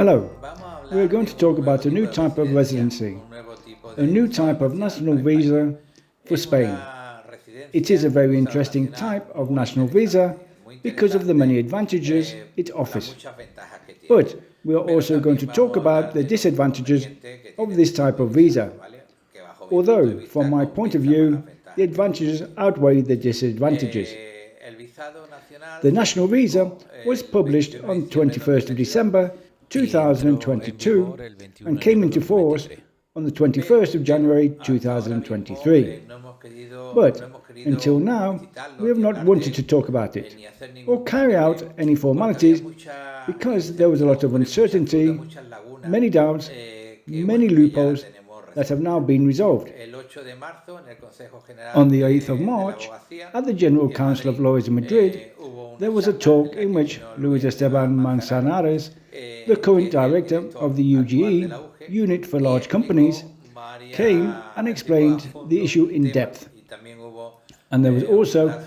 Hello, we are going to talk about a new type of residency, a new type of national visa for Spain. It is a very interesting type of national visa because of the many advantages it offers. But we are also going to talk about the disadvantages of this type of visa, although from my point of view, the advantages outweigh the disadvantages. The national visa was published on 21st of December 2022 and came into force on the 21st of January 2023. But until now, we have not wanted to talk about it or carry out any formalities because there was a lot of uncertainty, many doubts, many loopholes that have now been resolved. On the 8th of March, at the General Council of Lawyers in Madrid, there was a talk in which Luis Esteban Manzanares, the current director of the UGE, Unit for Large Companies, came and explained the issue in depth. And there was also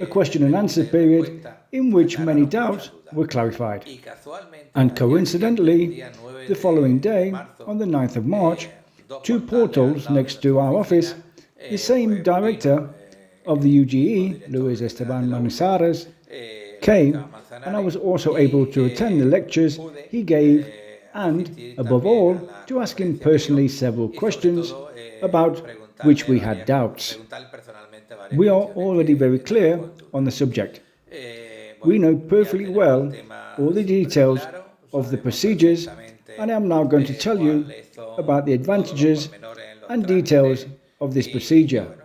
a question and answer period in which many doubts were clarified. And coincidentally, the following day, on the 9th of March, two portals next to our office, the same director of the UGE, Luis Esteban Manzanares, came, and I was also able to attend the lectures he gave and, above all, to ask him personally several questions about which we had doubts. We are already very clear on the subject. We know perfectly well all the details of the procedures, and I am now going to tell you about the advantages and details of this procedure.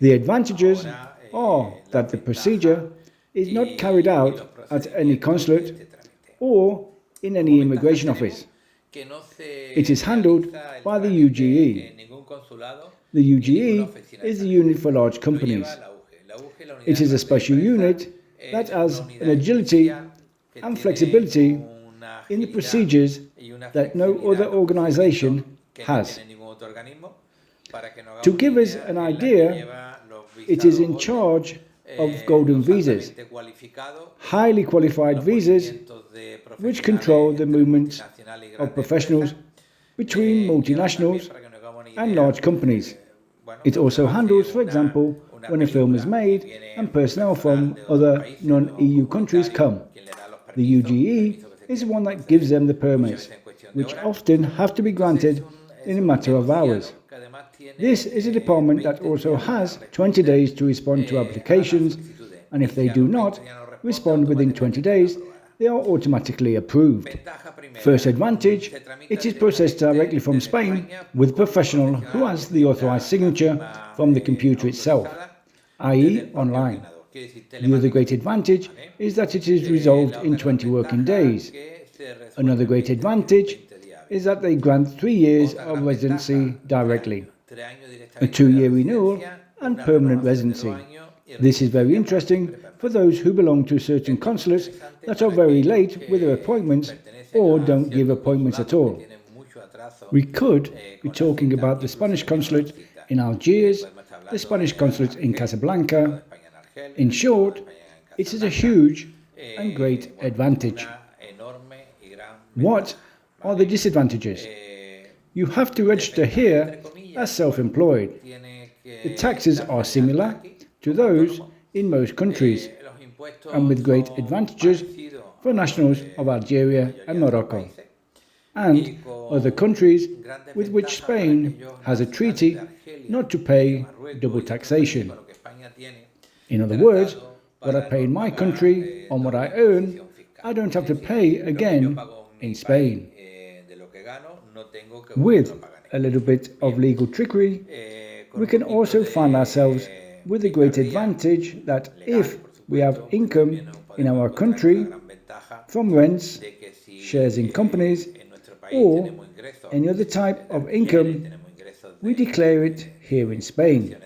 The advantages are that the procedure is not carried out at any consulate or in any immigration office. It is handled by the UGE. The UGE is the Unit for Large Companies. It is a special unit that has an agility and flexibility in the procedures that no other organization has. To give us an idea, it is in charge of golden visas, highly qualified visas which control the movement of professionals between multinationals and large companies. It also handles, for example, when a film is made and personnel from other non-EU countries come. The UGE is the one that gives them the permits, which often have to be granted in a matter of hours. This is a department that also has 20 days to respond to applications, and if they do not respond within 20 days, they are automatically approved. First advantage, it is processed directly from Spain with a professional who has the authorized signature from the computer itself, i.e. online. The other great advantage is that it is resolved in 20 working days. Another great advantage is that they grant 3 years of residency directly, a 2-year renewal and permanent residency. This is very interesting for those who belong to certain consulates that are very late with their appointments or don't give appointments at all. We could be talking about the Spanish consulate in Algiers, the Spanish consulate in Casablanca. In short, it is a huge and great advantage. What are the disadvantages? You have to register here as self-employed. The taxes are similar to those in most countries, and with great advantages for nationals of Algeria and Morocco, and other countries with which Spain has a treaty not to pay double taxation. In other words, what I pay in my country on what I earn, I don't have to pay again in Spain. With a little bit of legal trickery, we can also find ourselves with the great advantage that if we have income in our country from rents, shares in companies, or any other type of income, we declare it here in Spain.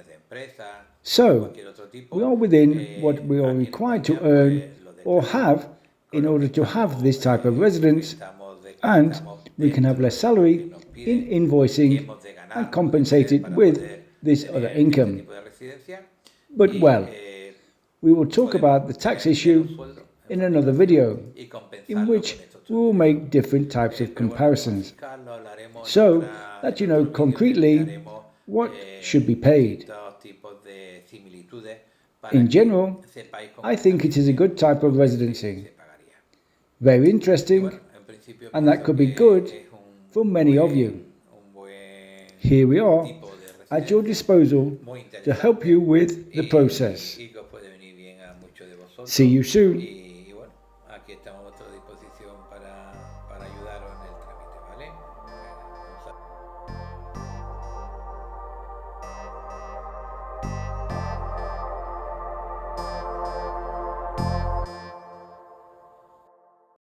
So, we are within what we are required to earn or have in order to have this type of residence, and we can have less salary in invoicing and compensate it with this other income. But well, we will talk about the tax issue in another video, in which we will make different types of comparisons so that you know concretely what should be paid. In general, I think it is a good type of residency. Very interesting, and that could be good for many of you. Here we are at your disposal to help you with the process. See you soon.